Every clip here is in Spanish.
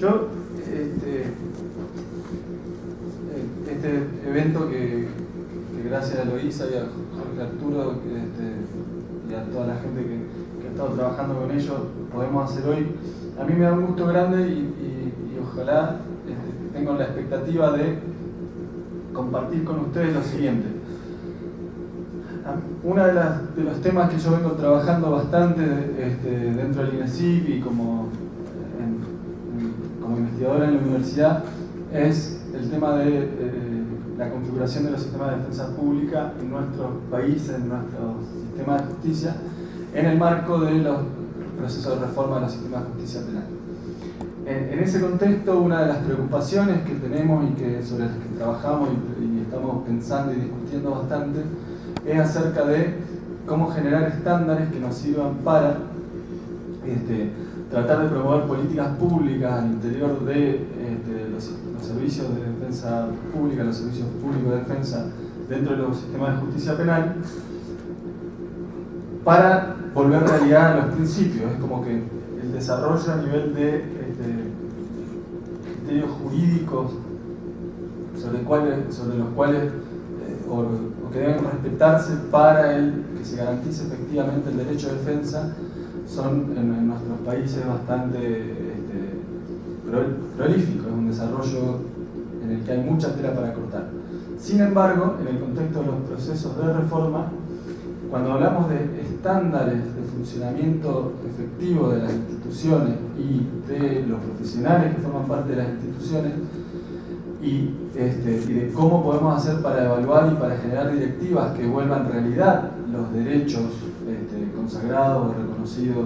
Yo, este evento que gracias a Eloísa y a Jorge Arturo y a toda la gente que ha estado trabajando con ellos podemos hacer hoy, a mí me da un gusto grande y ojalá tengo la expectativa de compartir con ustedes lo siguiente. Uno de los temas que yo vengo trabajando bastante dentro del INESIP y como investigadora en la universidad es el tema de la configuración de los sistemas de defensa pública en nuestros países, en nuestro sistema de justicia, en el marco de los procesos de reforma de los sistemas de justicia penal. En ese contexto, una de las preocupaciones que tenemos y sobre las que trabajamos y estamos pensando y discutiendo bastante es acerca de cómo generar estándares que nos sirvan para tratar de promover políticas públicas al interior de los servicios de defensa pública, los servicios públicos de defensa dentro de los sistemas de justicia penal, para volver realidad a los principios. Es como que el desarrollo a nivel de criterios jurídicos sobre los cuales o que deben respetarse para que se garantice efectivamente el derecho de defensa son en nuestros países bastante prolíficos. Es un desarrollo en el que hay mucha tela para cortar. Sin embargo, en el contexto de los procesos de reforma, cuando hablamos de estándares de funcionamiento efectivo de las instituciones y de los profesionales que forman parte de las instituciones y de cómo podemos hacer para evaluar y para generar directivas que vuelvan realidad los derechos consagrados o reconocidos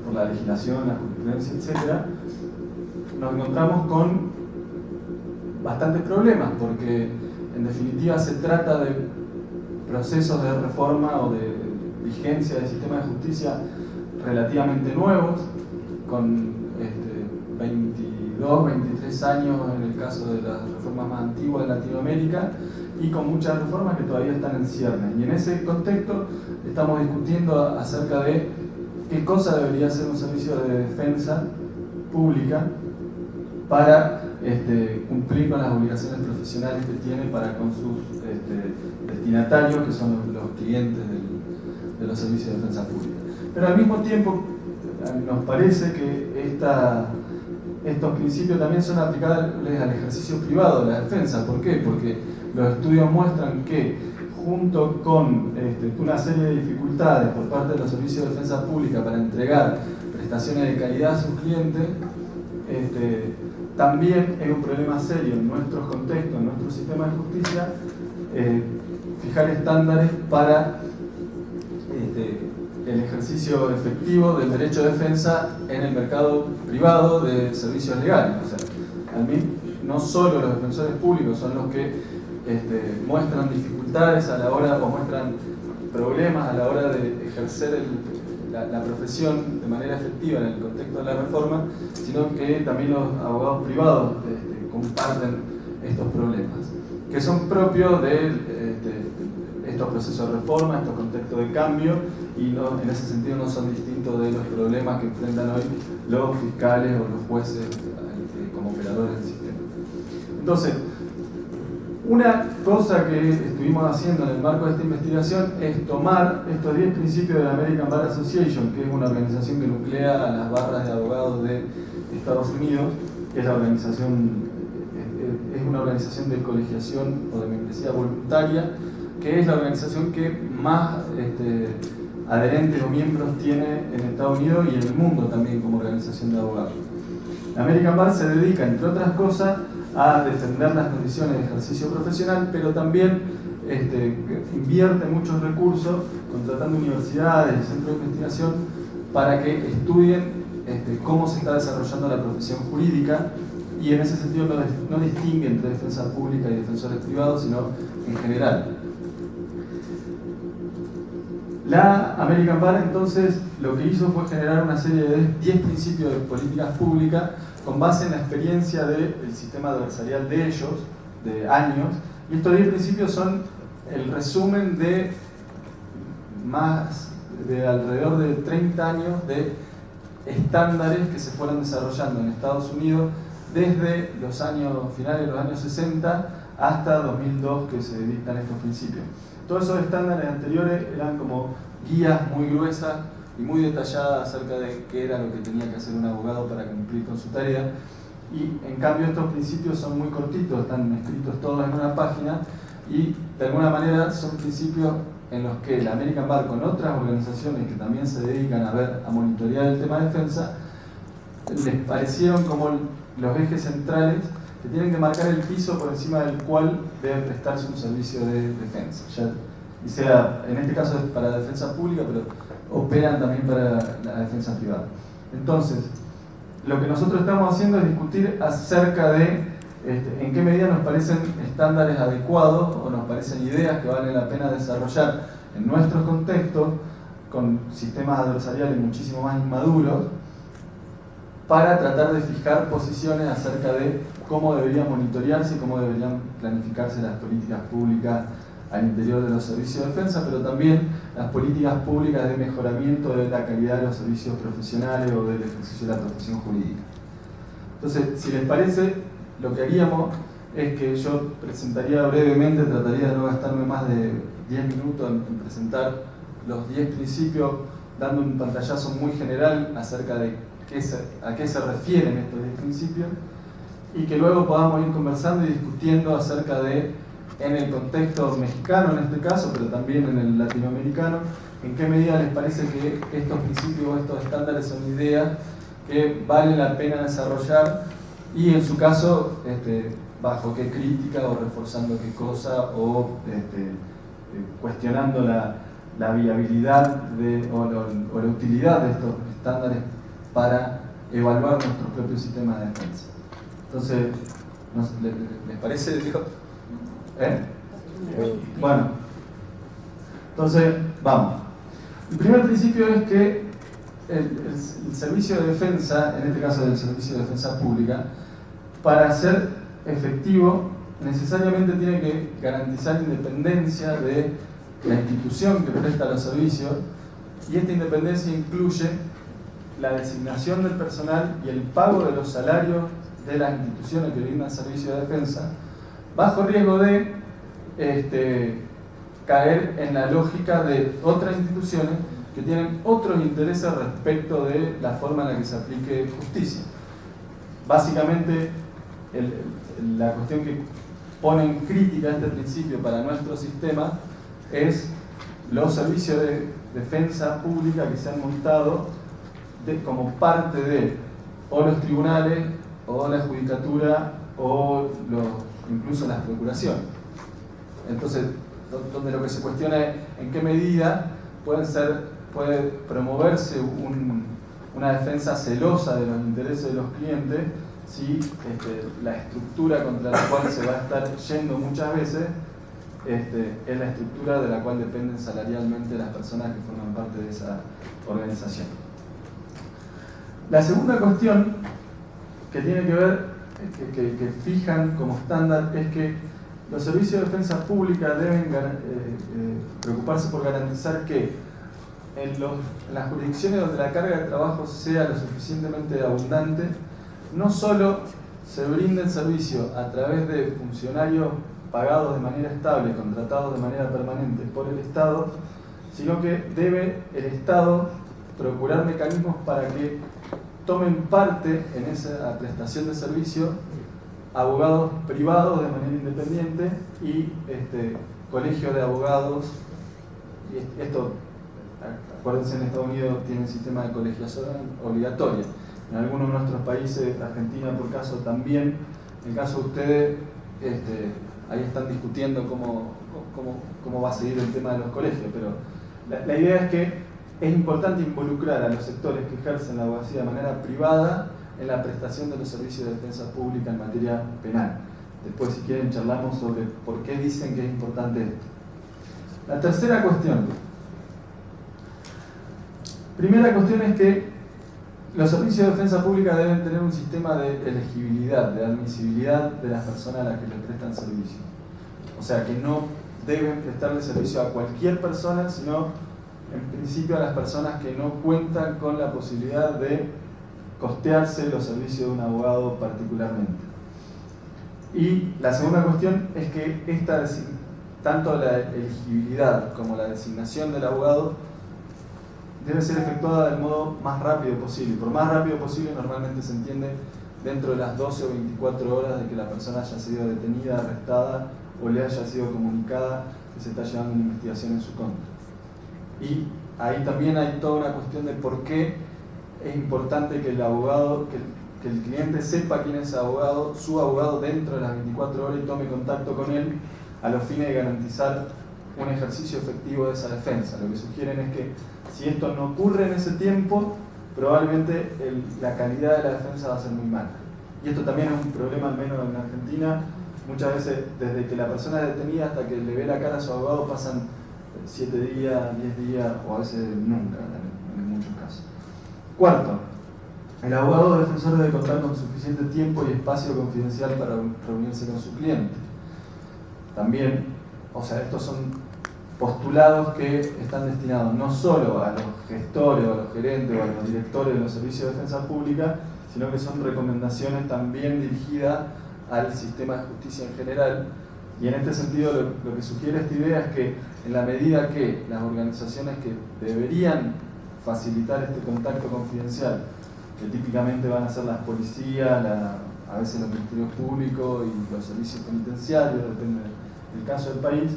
por la legislación, la jurisprudencia, etc., nos encontramos con bastantes problemas, porque en definitiva se trata de procesos de reforma o de vigencia del sistema de justicia relativamente nuevos, con 22, 23 años en el caso de las reformas más antiguas de Latinoamérica, y con muchas reformas que todavía están en ciernes. Y en ese contexto estamos discutiendo acerca de qué cosa debería ser un servicio de defensa pública para cumplir con las obligaciones profesionales que tiene para con sus destinatarios, que son los clientes de los servicios de defensa pública. Pero al mismo tiempo nos parece que estos principios también son aplicables al ejercicio privado de la defensa. ¿Por qué? Porque los estudios muestran que junto con una serie de dificultades por parte de los servicios de defensa pública para entregar prestaciones de calidad a sus clientes, también es un problema serio en nuestros contextos, en nuestro sistema de justicia, fijar estándares para el ejercicio efectivo del derecho de defensa en el mercado privado de servicios legales. O sea, no solo los defensores públicos son los que muestran dificultades a la hora, o muestran problemas a la hora de ejercer la profesión de manera efectiva en el contexto de la reforma, sino que también los abogados privados comparten estos problemas, que son propios de estos procesos de reforma, estos contextos de cambio, y en ese sentido no son distintos de los problemas que enfrentan hoy los fiscales o los jueces como operadores del sistema. Entonces, una cosa que estuvimos haciendo en el marco de esta investigación es tomar estos 10 principios de la American Bar Association, que es una organización que nuclea a las barras de abogados de Estados Unidos, que es una organización de colegiación o de membresía voluntaria, que es la organización que más adherentes o miembros tiene en Estados Unidos y en el mundo también como organización de abogados. La American Bar se dedica, entre otras cosas, a defender las condiciones de ejercicio profesional, pero también invierte muchos recursos contratando universidades y centros de investigación para que estudien cómo se está desarrollando la profesión jurídica, y en ese sentido no distingue entre defensa pública y defensores privados, sino en general. La American Bar entonces lo que hizo fue generar una serie de 10 principios de políticas públicas con base en la experiencia del sistema adversarial de ellos, de años, y estos 10 principios son el resumen de alrededor de 30 años de estándares que se fueron desarrollando en Estados Unidos desde los años finales de los años 60 hasta 2002, que se dictan estos principios. Todos esos estándares anteriores eran como guías muy gruesas y muy detalladas acerca de qué era lo que tenía que hacer un abogado para cumplir con su tarea, y en cambio estos principios son muy cortitos, están escritos todos en una página, y de alguna manera son principios en los que la American Bar, con otras organizaciones que también se dedican a monitorear el tema de defensa, les parecieron como los ejes centrales que tienen que marcar el piso por encima del cual debe prestarse un servicio de defensa. Y sea, en este caso es para defensa pública, pero operan también para la defensa privada. Entonces, lo que nosotros estamos haciendo es discutir acerca de en qué medida nos parecen estándares adecuados o nos parecen ideas que vale la pena desarrollar en nuestros contextos con sistemas adversariales muchísimo más inmaduros, para tratar de fijar posiciones acerca de cómo deberían monitorearse y cómo deberían planificarse las políticas públicas al interior de los servicios de defensa, pero también las políticas públicas de mejoramiento de la calidad de los servicios profesionales o del ejercicio de la profesión jurídica. Entonces, si les parece, lo que haríamos es que yo presentaría brevemente, trataría de no gastarme más de 10 minutos en presentar los 10 principios, dando un pantallazo muy general acerca de a qué se refieren estos 10 principios, y que luego podamos ir conversando y discutiendo acerca de, en el contexto mexicano en este caso, pero también en el latinoamericano, en qué medida les parece que estos principios, estos estándares son ideas que vale la pena desarrollar, y en su caso, bajo qué crítica o reforzando qué cosa, o cuestionando la viabilidad o la utilidad de estos estándares para evaluar nuestros propios sistemas de defensa. Entonces, ¿les parece? Bueno, entonces vamos. El primer principio es que el servicio de defensa, en este caso el servicio de defensa pública, para ser efectivo necesariamente tiene que garantizar independencia de la institución que presta los servicios, y esta independencia incluye la designación del personal y el pago de los salarios de las instituciones que brindan servicio de defensa, bajo riesgo de caer en la lógica de otras instituciones que tienen otros intereses respecto de la forma en la que se aplique justicia. Básicamente, la cuestión que pone en crítica este principio para nuestro sistema es los servicios de defensa pública que se han montado como parte de o los tribunales, o la judicatura, o incluso las procuraciones. Entonces, donde lo que se cuestiona es en qué medida puede promoverse una defensa celosa de los intereses de los clientes si la estructura contra la cual se va a estar yendo muchas veces es la estructura de la cual dependen salarialmente las personas que forman parte de esa organización. La segunda cuestión que tiene que ver, que fijan como estándar, es que los servicios de defensa pública deben preocuparse por garantizar que en las jurisdicciones donde la carga de trabajo sea lo suficientemente abundante, no solo se brinde el servicio a través de funcionarios pagados de manera estable, contratados de manera permanente por el Estado, sino que debe el Estado procurar mecanismos para que tomen parte en esa prestación de servicio abogados privados de manera independiente y colegios de abogados. Y esto, acuérdense, en Estados Unidos tienen sistema de colegiación obligatoria. En algunos de nuestros países, Argentina por caso también, en el caso de ustedes, ahí están discutiendo cómo va a seguir el tema de los colegios, pero la idea es que es importante involucrar a los sectores que ejercen la abogacía de manera privada en la prestación de los servicios de defensa pública en materia penal. Después, si quieren, charlamos sobre por qué dicen que es importante esto. La tercera cuestión. Primera cuestión es que los servicios de defensa pública deben tener un sistema de elegibilidad, de admisibilidad de las personas a las que les prestan servicio. O sea, que no deben prestarle servicio a cualquier persona, sino en principio a las personas que no cuentan con la posibilidad de costearse los servicios de un abogado particularmente. Y la segunda cuestión es que tanto la elegibilidad como la designación del abogado debe ser efectuada del modo más rápido posible. Por más rápido posible normalmente se entiende dentro de las 12 o 24 horas de que la persona haya sido detenida, arrestada o le haya sido comunicada que se está llevando una investigación en su contra. Y ahí también hay toda una cuestión de por qué es importante que el abogado, que el cliente sepa quién es su abogado dentro de las 24 horas y tome contacto con él a los fines de garantizar un ejercicio efectivo de esa defensa. Lo que sugieren es que si esto no ocurre en ese tiempo, probablemente la calidad de la defensa va a ser muy mala. Y esto también es un problema, al menos en Argentina. Muchas veces, desde que la persona es detenida hasta que le ve la cara a su abogado, pasan 7 días, 10 días o a veces nunca, en muchos casos. Cuarto, el abogado defensor debe contar con suficiente tiempo y espacio confidencial para reunirse con su cliente. También, estos son postulados que están destinados no solo a los gestores o a los gerentes o a los directores de los servicios de defensa pública, sino que son recomendaciones también dirigidas al sistema de justicia en general. Y en este sentido lo que sugiere esta idea es que en la medida que las organizaciones que deberían facilitar este contacto confidencial, que típicamente van a ser las policías, a veces los ministerios públicos y los servicios penitenciarios, depende del caso del país,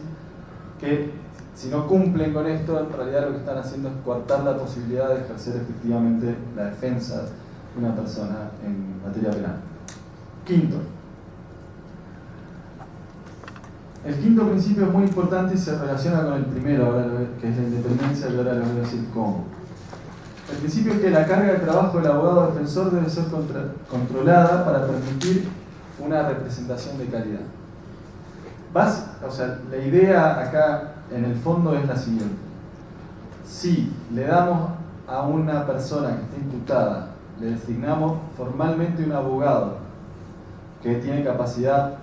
que si no cumplen con esto, en realidad lo que están haciendo es coartar la posibilidad de ejercer efectivamente la defensa de una persona en materia penal. Quinto. El quinto principio es muy importante y se relaciona con el primero, que es la independencia, y ahora les voy a decir cómo. El principio es que la carga de trabajo del abogado defensor debe ser controlada para permitir una representación de calidad. La idea acá en el fondo es la siguiente. Si le damos a una persona que está imputada, le designamos formalmente un abogado que tiene capacidad,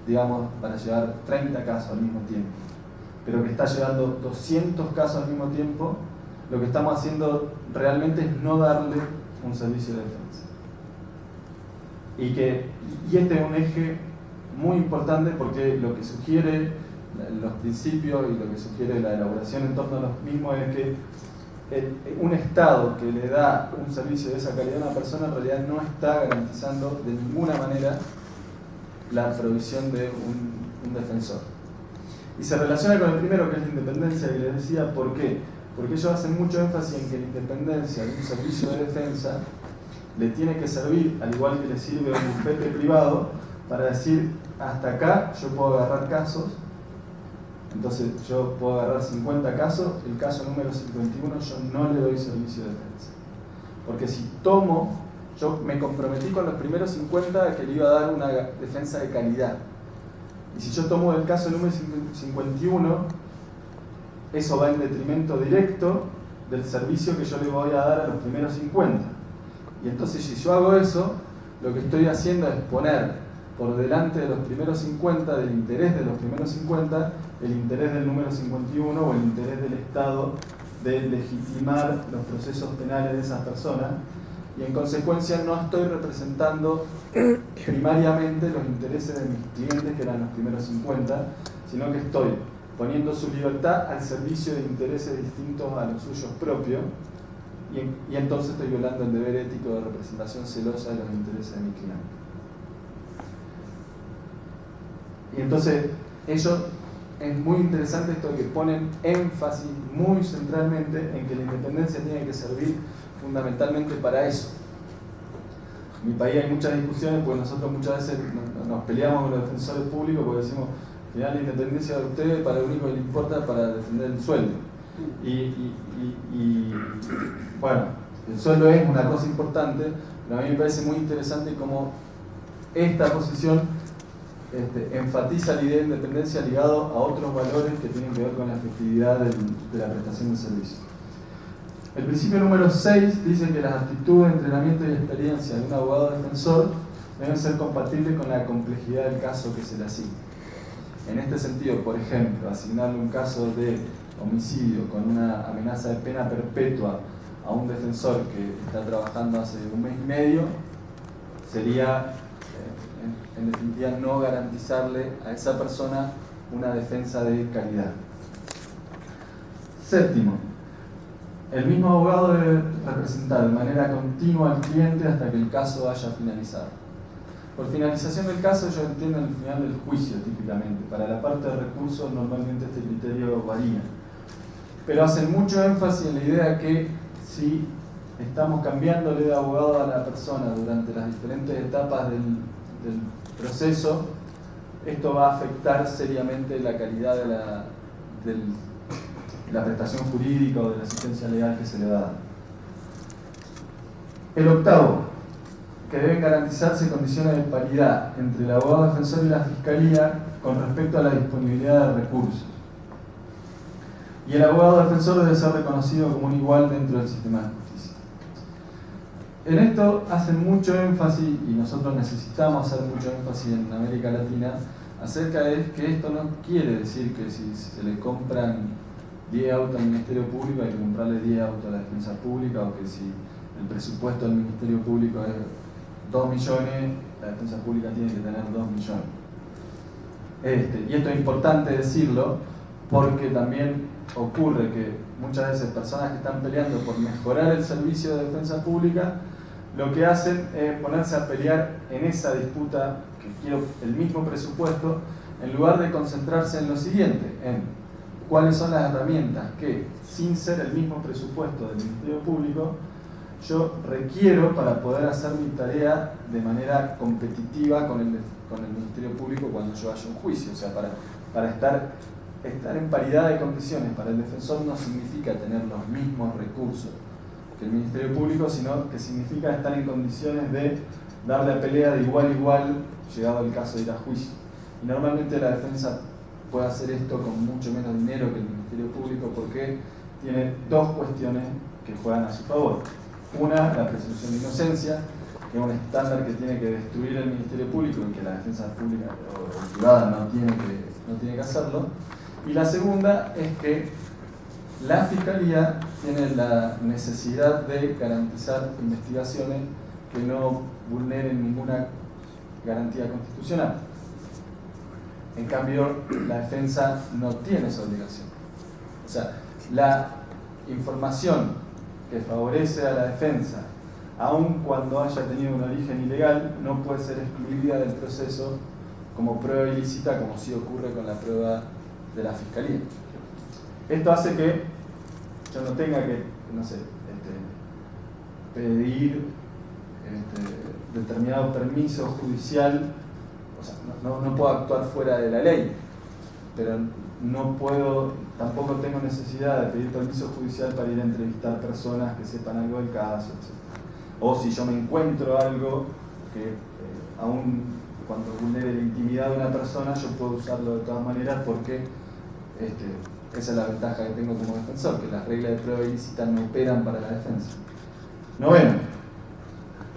digamos, para llevar 30 casos al mismo tiempo, pero que está llevando 200 casos al mismo tiempo, lo que estamos haciendo realmente es no darle un servicio de defensa. Y este es un eje muy importante porque lo que sugiere los principios y lo que sugiere la elaboración en torno a los mismos es que un Estado que le da un servicio de esa calidad a una persona en realidad no está garantizando de ninguna manera la provisión de un defensor. Y se relaciona con el primero, que es la independencia, que les decía. ¿Por qué? Porque ellos hacen mucho énfasis en que la independencia de un servicio de defensa le tiene que servir, al igual que le sirve a un bufete privado, para decir, hasta acá yo puedo agarrar casos. Entonces yo puedo agarrar 50 casos, el caso número 51 yo no le doy servicio de defensa. Porque si yo me comprometí con los primeros 50 que le iba a dar una defensa de calidad. Y si yo tomo el caso número 51, eso va en detrimento directo del servicio que yo le voy a dar a los primeros 50. Y entonces si yo hago eso, lo que estoy haciendo es poner por delante de los primeros 50, del interés de los primeros 50, el interés del número 51 o el interés del Estado de legitimar los procesos penales de esas personas, y en consecuencia no estoy representando primariamente los intereses de mis clientes, que eran los primeros 50, sino que estoy poniendo su libertad al servicio de intereses distintos a los suyos propios, y entonces estoy violando el deber ético de representación celosa de los intereses de mi cliente. Y entonces ellos, es muy interesante esto de que ponen énfasis muy centralmente en que la independencia tiene que servir fundamentalmente para eso. En mi país hay muchas discusiones porque nosotros muchas veces nos peleamos con los defensores públicos porque decimos, al final la independencia de ustedes para lo único que les importa es para defender el sueldo. Bueno, el sueldo es una cosa importante, pero a mí me parece muy interesante cómo esta posición enfatiza la idea de independencia ligado a otros valores que tienen que ver con la efectividad de la prestación de servicio. El principio número 6 dice que las aptitudes, entrenamiento y experiencia de un abogado defensor deben ser compatibles con la complejidad del caso que se le asigne. En este sentido, por ejemplo, asignarle un caso de homicidio con una amenaza de pena perpetua a un defensor que está trabajando hace un mes y medio, sería, en definitiva, no garantizarle a esa persona una defensa de calidad. Séptimo, el mismo abogado debe representar de manera continua al cliente hasta que el caso haya finalizado. Por finalización del caso yo entiendo el final del juicio típicamente. Para la parte de recursos normalmente este criterio varía. Pero hacen mucho énfasis en la idea que si estamos cambiándole de abogado a la persona durante las diferentes etapas del proceso, esto va a afectar seriamente la calidad de la prestación jurídica o de la asistencia legal que se le da. El octavo, que deben garantizarse condiciones de paridad entre el abogado defensor y la fiscalía con respecto a la disponibilidad de recursos. Y el abogado defensor debe ser reconocido como un igual dentro del sistema de justicia. En esto hacen mucho énfasis, y nosotros necesitamos hacer mucho énfasis en América Latina, acerca de que esto no quiere decir que si se le compran 10 autos al Ministerio Público hay que comprarle 10 autos a la defensa pública, o que si el presupuesto del Ministerio Público es 2 millones, la defensa pública tiene que tener 2 millones. Y esto es importante decirlo porque también ocurre que muchas veces personas que están peleando por mejorar el servicio de defensa pública, lo que hacen es ponerse a pelear en esa disputa, que quiero el mismo presupuesto, en lugar de concentrarse en lo siguiente, en cuáles son las herramientas que, sin ser el mismo presupuesto del Ministerio Público, yo requiero para poder hacer mi tarea de manera competitiva con el Ministerio Público cuando yo haya un juicio. O sea, para estar en paridad de condiciones para el defensor no significa tener los mismos recursos que el Ministerio Público, sino que significa estar en condiciones de darle a pelea de igual a igual llegado el caso de ir a juicio. Y normalmente la defensa puede hacer esto con mucho menos dinero que el Ministerio Público porque tiene dos cuestiones que juegan a su favor. Una, la presunción de inocencia, que es un estándar que tiene que destruir el Ministerio Público y que la defensa pública o privada no tiene que hacerlo. Y la segunda es que la Fiscalía tiene la necesidad de garantizar investigaciones que no vulneren ninguna garantía constitucional. En cambio, la defensa no tiene esa obligación. O sea, la información que favorece a la defensa, aun cuando haya tenido un origen ilegal, no puede ser excluida del proceso como prueba ilícita, como sí ocurre con la prueba de la Fiscalía. Esto hace que yo no tenga que, pedir determinado permiso judicial. O sea, no puedo actuar fuera de la ley, pero tampoco tengo necesidad de pedir permiso judicial para ir a entrevistar personas que sepan algo del caso, etc. O si yo me encuentro algo que, aun cuando vulnere la intimidad de una persona, yo puedo usarlo de todas maneras porque esa es la ventaja que tengo como defensor, que las reglas de prueba ilícita no operan para la defensa. Noveno,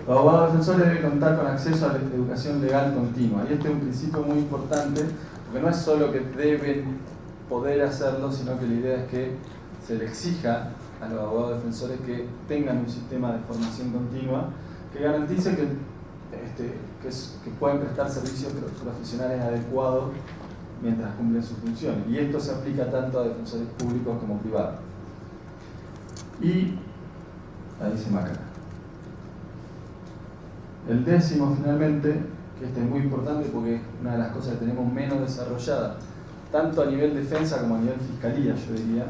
los abogados defensores deben contar con acceso a la educación legal continua. Y este es un principio muy importante, porque no es solo que deben poder hacerlo, sino que la idea es que se le exija a los abogados defensores que tengan un sistema de formación continua que garantice que pueden prestar servicios profesionales adecuados mientras cumplen sus funciones. Y esto se aplica tanto a defensores públicos como privados. Y ahí se marca. El décimo, finalmente, que este es muy importante porque es una de las cosas que tenemos menos desarrollada, tanto a nivel defensa como a nivel fiscalía, yo diría,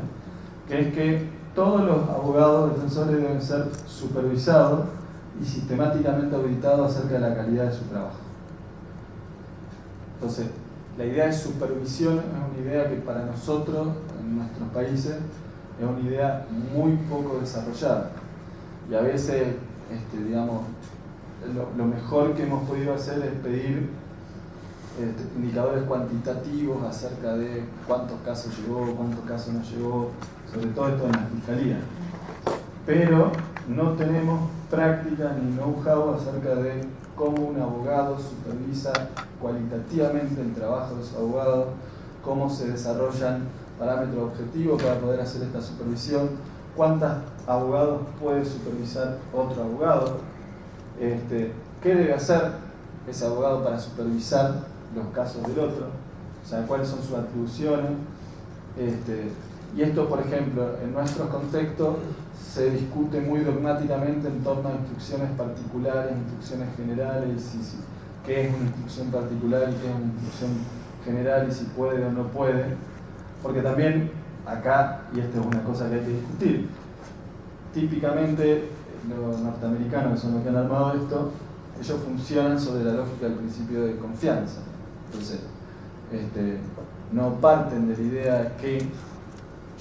que es que todos los abogados defensores deben ser supervisados y sistemáticamente auditados acerca de la calidad de su trabajo. Entonces, la idea de supervisión es una idea que para nosotros, en nuestros países, es una idea muy poco desarrollada. Y a veces, lo mejor que hemos podido hacer es pedir indicadores cuantitativos acerca de cuántos casos llegó, cuántos casos no llegó, sobre todo esto en la Fiscalía. Pero no tenemos práctica ni know-how acerca de cómo un abogado supervisa cualitativamente el trabajo de su abogado, cómo se desarrollan parámetros objetivos para poder hacer esta supervisión, cuántos abogados puede supervisar otro abogado, qué debe hacer ese abogado para supervisar los casos del otro, o sea, cuáles son sus atribuciones. Y esto, por ejemplo, en nuestros contextos se discute muy dogmáticamente en torno a instrucciones particulares, instrucciones generales, y qué es una instrucción particular y qué es una instrucción general y si puede o no puede, porque también acá, y esta es una cosa que hay que discutir, típicamente los norteamericanos, que son los que han armado esto, ellos funcionan sobre la lógica del principio de confianza. Entonces, no parten de la idea que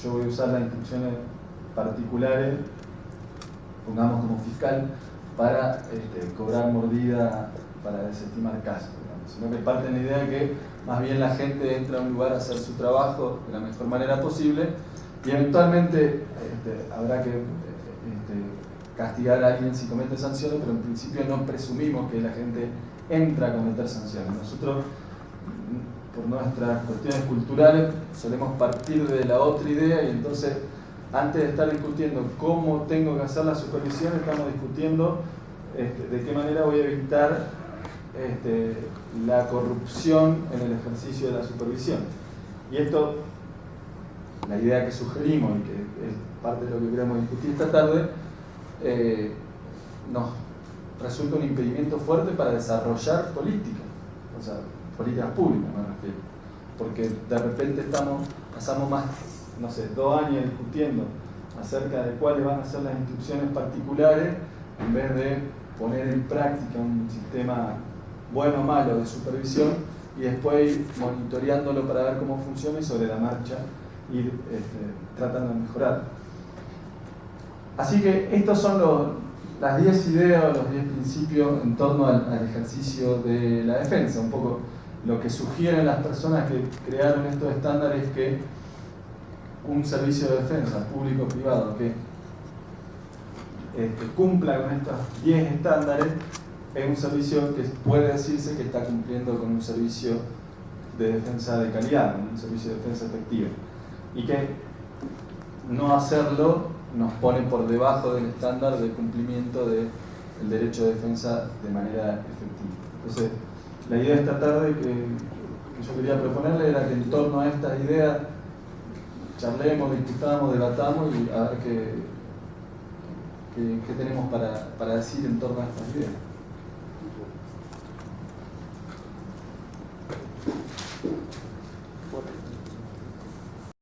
yo voy a usar las instrucciones particulares, pongamos como fiscal, para cobrar mordida, para desestimar casos, digamos, sino que parten de la idea de que más bien la gente entra a un lugar a hacer su trabajo de la mejor manera posible y eventualmente habrá que castigar a alguien si comete sanciones, pero en principio no presumimos que la gente entra a cometer sanciones. Nosotros, por nuestras cuestiones culturales, solemos partir de la otra idea y entonces, antes de estar discutiendo cómo tengo que hacer la supervisión, estamos discutiendo de qué manera voy a evitar la corrupción en el ejercicio de la supervisión. Y esto, la idea que sugerimos y que es parte de lo que queremos discutir esta tarde, nos resulta un impedimento fuerte para desarrollar políticas, o sea, políticas públicas me refiero, porque de repente pasamos más, no sé, 2 años discutiendo acerca de cuáles van a ser las instrucciones particulares en vez de poner en práctica un sistema bueno o malo de supervisión y después ir monitoreándolo para ver cómo funciona y sobre la marcha ir tratando de mejorar. Así que estos son las 10 ideas o los 10 principios en torno al ejercicio de la defensa. Un poco lo que sugieren las personas que crearon estos estándares es que un servicio de defensa público-privado que cumpla con estos 10 estándares es un servicio que puede decirse que está cumpliendo con un servicio de defensa de calidad, un servicio de defensa efectivo. Y que no hacerlo nos pone por debajo del estándar de cumplimiento del derecho de defensa de manera efectiva. Entonces, la idea de esta tarde que yo quería proponerle era que en torno a estas ideas charlemos, discutamos, debatamos y a ver qué tenemos para decir en torno a estas ideas.